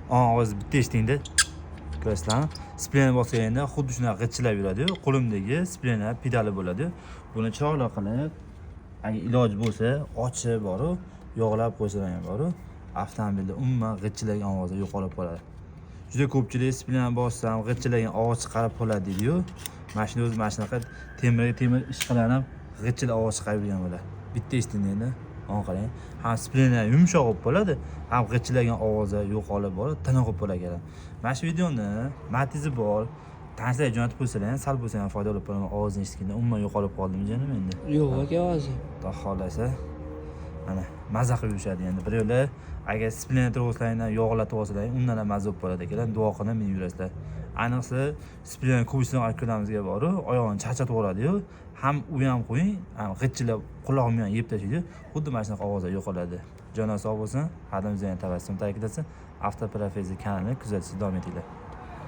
ovoz bitta eshitingda. Ko'rasizlarmi? Spleni bosganda xuddi shunaqa g'ijillab yuradi-yu. Qo'limdagi spleni pedali bo'ladi-yu. Buni chiroyli qilib, agar iloji bo'lsa, ochib boru, yog'lab qo'ysalar ham boru, avtomobilda umuman g'ijillagan ovozi yo'qolib qoladi. Juda ko'pchilik splen bossam g'ijillagan ovoz chiqarib qoladi deydi-yu. Mashina o'zi mana shunaqa temir ishqalanib g'ijil ovoz chiqarib yurgan bo'ladi. Bitta eshitingda endi. Qarang. Ham spleni yumshoq bo'lib qoladi, ham g'ijillagan ovozi yo'qolib borib, tiniq bo'lib qolagan. Mana shu videoni matizi bor, tanishlar jo'natib qo'ysalar ham sal bo'lsa ham foyda olib qolaman. Ovozni eshitganda umuman yo'qolib qoldimi jonim endi? Yo'q aka ovozi. Xudo xolasa mana maza qilib yurishadi endi. Birovlar agar spleni troslarni yog'latib olsalar, undan ham maza bo'lib qoladi ekan. Duo qilib men yurasizlar. Ayniqsa spleni ko'pchilik akularimizga borib, oyog'ini charchatib yuboradi-yu. Ham u ham qo'ying, ham g'ijillab quloqimni ham yeb tashlaydi. Xuddi mana shunaqa ovozlar yo'qoladi. Jonon sog' bo'lsin, hadamizga tabassum ta'kidlasin. Avtoprofezi kanalini kuzatishda davom etinglar.